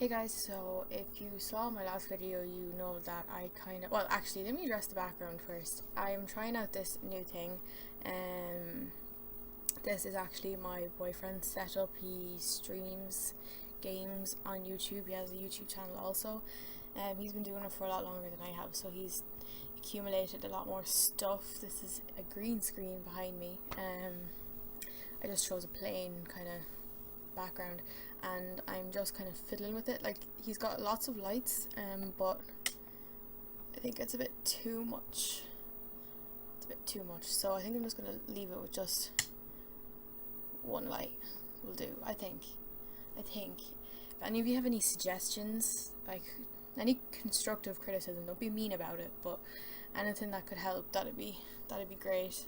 Hey guys, so if you saw my last video, you know that I well, actually, let me address the background first. I'm trying out this new thing. This is actually my boyfriend's setup. He streams games on YouTube. He has a YouTube channel also. He's been doing it for a lot longer than I have, so he's accumulated a lot more stuff. This is a green screen behind me. I just chose a plain kind of background and I'm just kind of fiddling with it. Like, he's got lots of lights, but I think it's a bit too much. So I think I'm just gonna leave it with just one light will do. I think if any of you have any suggestions, like any constructive criticism, don't be mean about it, but anything that could help, that'd be great.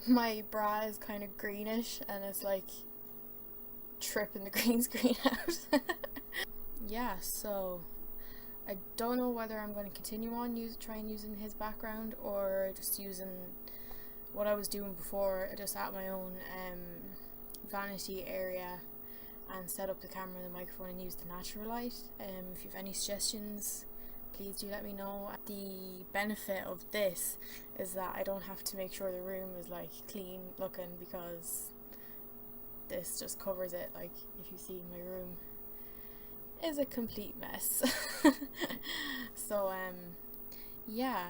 My bra is kind of greenish and it's like tripping the green screen out. Yeah, so I don't know whether I'm going to continue on trying using his background or just using what I was doing before, just at my own vanity area, and set up the camera and the microphone and use the natural light. If you have any suggestions, please do let me know. The benefit of this is that I don't have to make sure the room is like clean looking, because this just covers it. Like, if you see, my room is a complete mess. So yeah,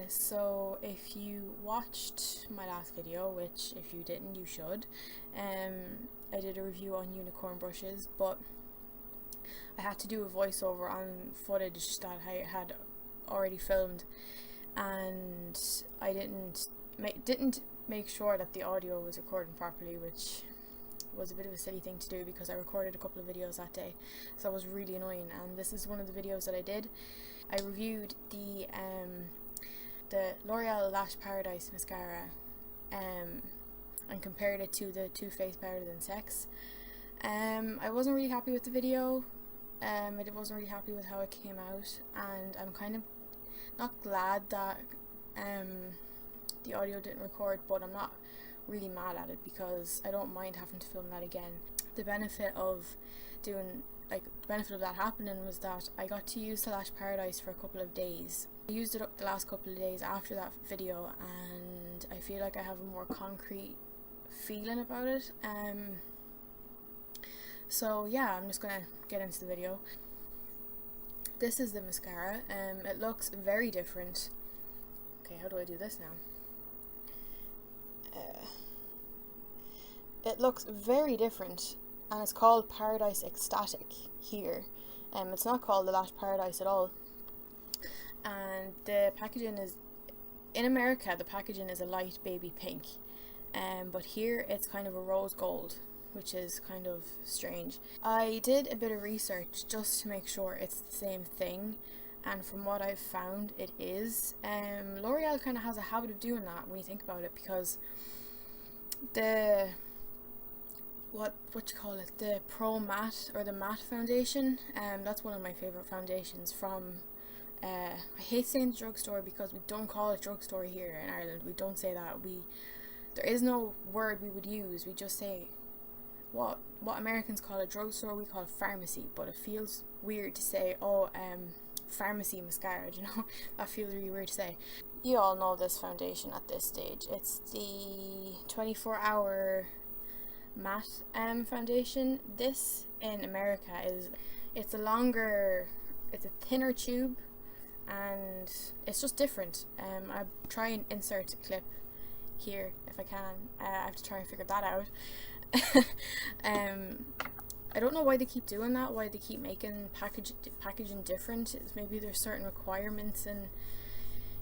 so if you watched my last video, which if you didn't, you should, I did a review on unicorn brushes, but I had to do a voiceover on footage that I had already filmed, and I didn't make sure that the audio was recording properly, which was a bit of a silly thing to do because I recorded a couple of videos that day, so that was really annoying. And this is one of the videos that I did. I reviewed the L'Oréal Lash Paradise Mascara and compared it to the Too Faced Better Than Sex. I wasn't really happy with the video. I wasn't really happy with how it came out, and I'm kind of not glad that the audio didn't record, but I'm not really mad at it because I don't mind having to film that again. The benefit of that happening was that I got to use the Lash Paradise for a couple of days. I used it up the last couple of days after that video, and I feel like I have a more concrete feeling about it. So yeah, I'm just gonna get into the video. This is the mascara. It looks very different. Okay, how do I do this now? It looks very different, and it's called Paradise Exotic here. It's not called the Lash Paradise at all. And the packaging is, in America, the packaging is a light baby pink, but here it's kind of a rose gold, which is kind of strange. I did a bit of research just to make sure it's the same thing, and from what I've found, it is. L'Oreal kind of has a habit of doing that when you think about it, because the the Pro Matte, or the matte foundation, that's one of my favorite foundations from I hate saying drugstore because we don't call it drugstore here in Ireland. We don't say that. There is no word we would use. We just say what Americans call a drugstore, we call it pharmacy, but it feels weird to say, oh, pharmacy mascara, you know? That feels really weird to say. You all know this foundation at this stage. It's the 24-hour matte foundation. This in America it's a thinner tube, and it's just different. I'll try and insert a clip here if I can. I have to try and figure that out. I don't know why they keep doing that, why they keep making packaging different. Maybe there's certain requirements in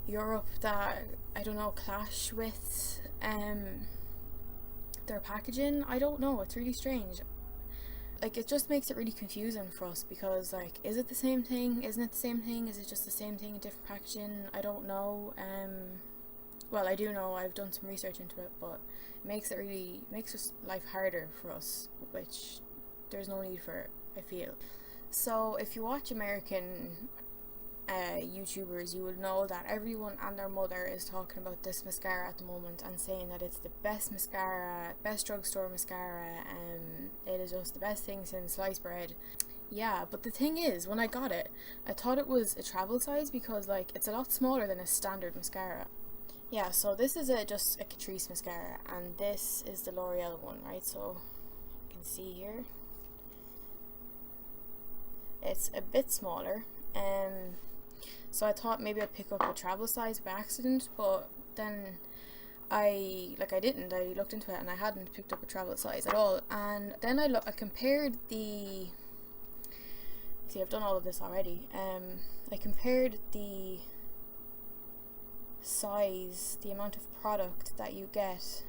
Europe that, I don't know, clash with their packaging. I don't know, it's really strange. Like, it just makes it really confusing for us, because like, is it the same thing? Isn't it the same thing? Is it just the same thing in different packaging? I don't know. Well, I do know, I've done some research into it, but it makes just life harder for us, which there's no need for it, I feel. So if you watch American YouTubers, you will know that everyone and their mother is talking about this mascara at the moment and saying that it's the best mascara, best drugstore mascara, it is just the best thing since sliced bread. Yeah, but the thing is, when I got it, I thought it was a travel size because like it's a lot smaller than a standard mascara. Yeah, so this is just a Catrice mascara, and this is the L'Oréal one, right? So you can see here, it's a bit smaller. So I thought maybe I'd pick up a travel size by accident, but then I didn't. I looked into it and I hadn't picked up a travel size at all. And then I compared the. See, I've done all of this already. I compared the size, the amount of product that you get.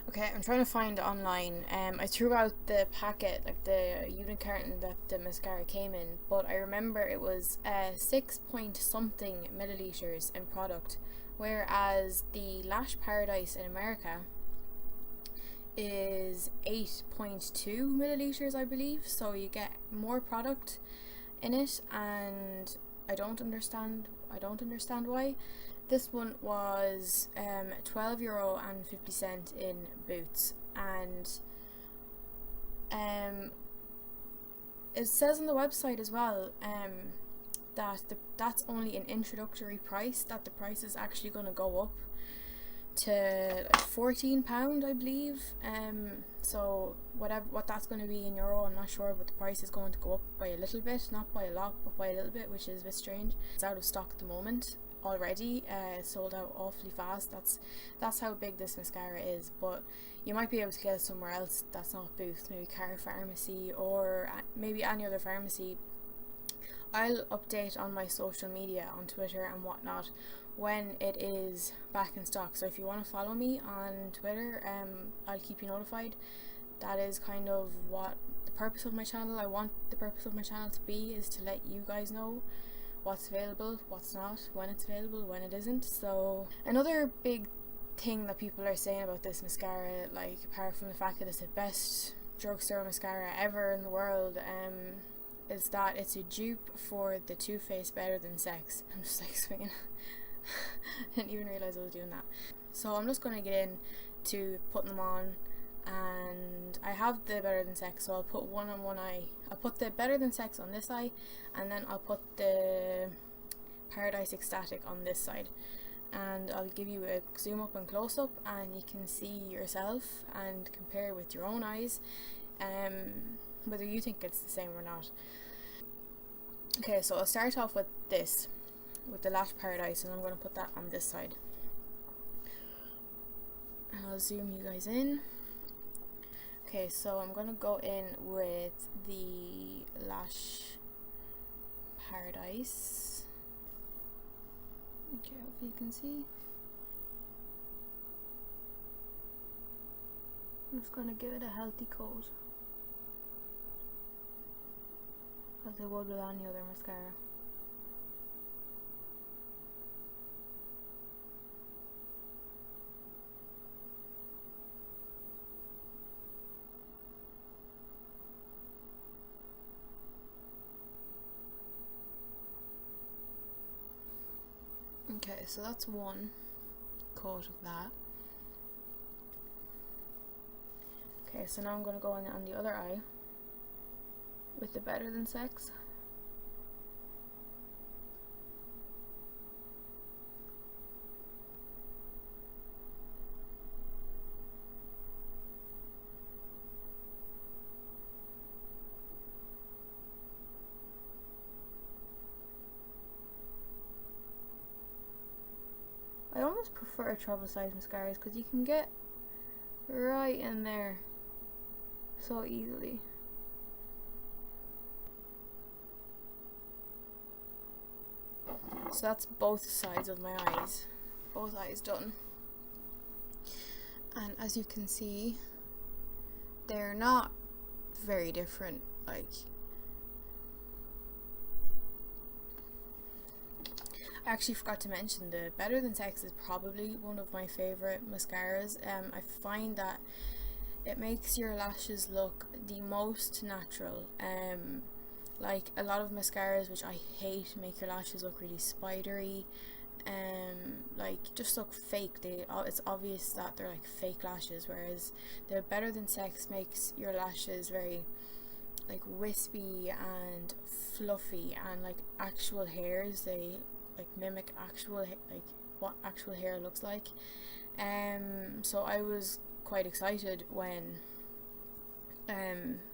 Okay, I'm trying to find it online. I threw out the packet, like the unit carton that the mascara came in, but I remember it was 6 point something milliliters in product, whereas the Lash Paradise in America is 8.2 milliliters, I believe. So you get more product in it, and I don't understand why. This one was €12.50 in Boots, and it says on the website as well that that's only an introductory price, that the price is actually going to go up to £14, I believe. So what that's going to be in euro, I'm not sure, but the price is going to go up by a little bit, not by a lot, but by a little bit, which is a bit strange. It's out of stock at the moment already. It's sold out awfully fast. That's how big this mascara is, but you might be able to get it somewhere else that's not Boots, maybe Car Pharmacy or maybe any other pharmacy. I'll update on my social media, on Twitter and whatnot, when it is back in stock. So if you want to follow me on Twitter, I'll keep you notified. That is kind of what the purpose of my channel. I want the purpose of my channel to be, is to let you guys know what's available, what's not, when it's available, when it isn't. So another big thing that people are saying about this mascara, like apart from the fact that it's the best drugstore mascara ever in the world, is that it's a dupe for the Too Faced Better Than Sex. I'm just like swinging. I didn't even realise I was doing that. So I'm just going to get in to putting them on, and I have the Better Than Sex, so I'll put one on one eye. I'll put the Better Than Sex on this eye, and then I'll put the Paradise Exotic on this side, and I'll give you a zoom up and close up, and you can see yourself and compare with your own eyes, whether you think it's the same or not. Okay, so I'll start off with this, with the Lash Paradise, and I'm going to put that on this side, and I'll zoom you guys in. Okay, so I'm going to go in with the Lash Paradise. Okay, hopefully you can see. I'm just going to give it a healthy coat, as I would with any other mascara. Okay, so that's one coat of that. Okay, so now I'm going to go on the other eye with the Better Than Sex. I almost prefer travel size mascaras because you can get right in there so easily. So that's both sides of my eyes, both eyes done. And as you can see, they're not very different. Like, I actually forgot to mention, the Better Than Sex is probably one of my favourite mascaras. I find that it makes your lashes look the most natural. Like a lot of mascaras, which I hate, make your lashes look really spidery, like just look fake. It's obvious that they're like fake lashes, whereas the Better Than Sex makes your lashes very like wispy and fluffy and like actual hairs. They like mimic actual like what actual hair looks like. So I was quite excited when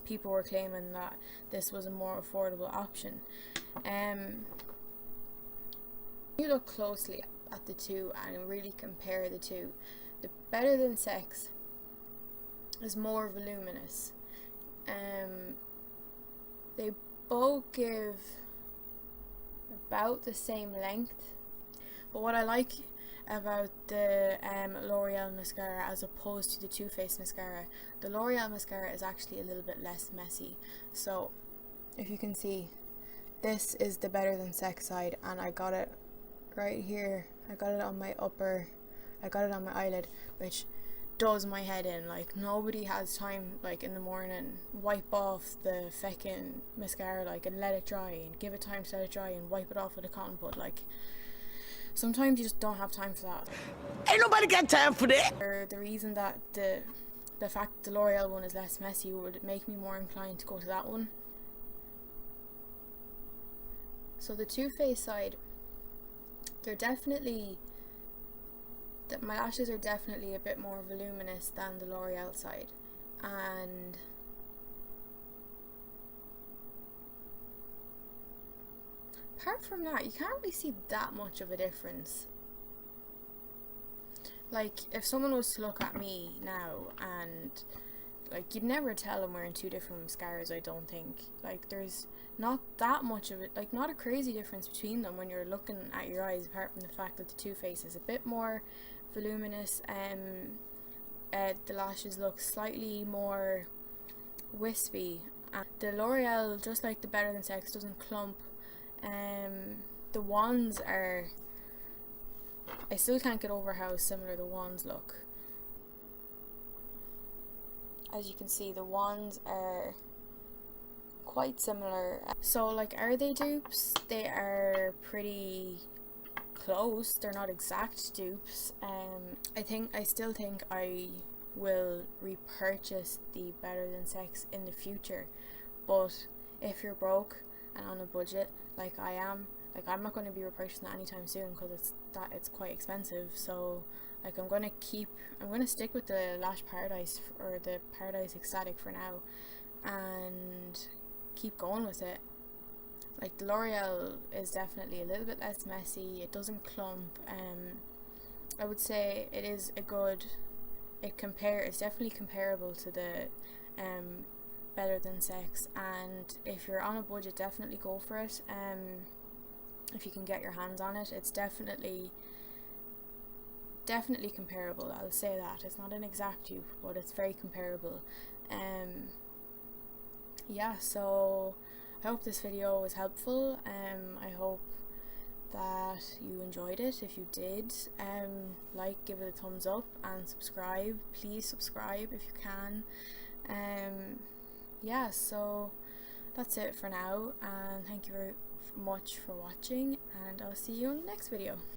people were claiming that this was a more affordable option. You look closely at the two and really compare the two. The Better Than Sex is more voluminous. They both give about the same length, but what I like about the L'Oréal mascara as opposed to the Too Faced mascara, the L'Oréal mascara is actually a little bit less messy. So if you can see, this is the Better Than Sex side, and I got it right here. I got it on my eyelid, which does my head in. Like, nobody has time, like, in the morning, wipe off the feckin' mascara, like, and let it dry, and give it time to let it dry, and wipe it off with a cotton bud. Like, sometimes you just don't have time for that. Ain't nobody got time for that. The reason that the fact the L'Oreal one is less messy would make me more inclined to go to that one. So the Too Faced side, they're definitely, my lashes are definitely a bit more voluminous than the L'Oreal side, and apart from that, you can't really see that much of a difference. Like, if someone was to look at me now, and like, you'd never tell I'm wearing two different mascaras, I don't think. Like, there's not that much of it, like, not a crazy difference between them when you're looking at your eyes, apart from the fact that the Too Faced is a bit more voluminous. The lashes look slightly more wispy. The L'Oreal, just like the Better Than Sex, doesn't clump. The wands are, I still can't get over how similar the wands look. As you can see, the wands are quite similar. So, like, are they dupes? They are pretty close. They're not exact dupes. I still think I will repurchase the Better Than Sex in the future, but if you're broke and on a budget like I am, like, I'm not going to be repurchasing it anytime soon because it's quite expensive. So, like, I'm going to stick with the Lash Paradise or the Paradise Exotic for now and keep going with it. Like, the L'Oreal is definitely a little bit less messy, it doesn't clump. I would say it is a good, it's definitely comparable to the Better Than Sex, and if you're on a budget, definitely go for it. If you can get your hands on it, it's definitely comparable. I'll say that it's not an exact dupe, but it's very comparable. Yeah, so I hope this video was helpful. I hope that you enjoyed it. If you did, like, give it a thumbs up, and subscribe. Please subscribe if you can. Yeah, so that's it for now, and thank you very much for watching, and I'll see you in the next video.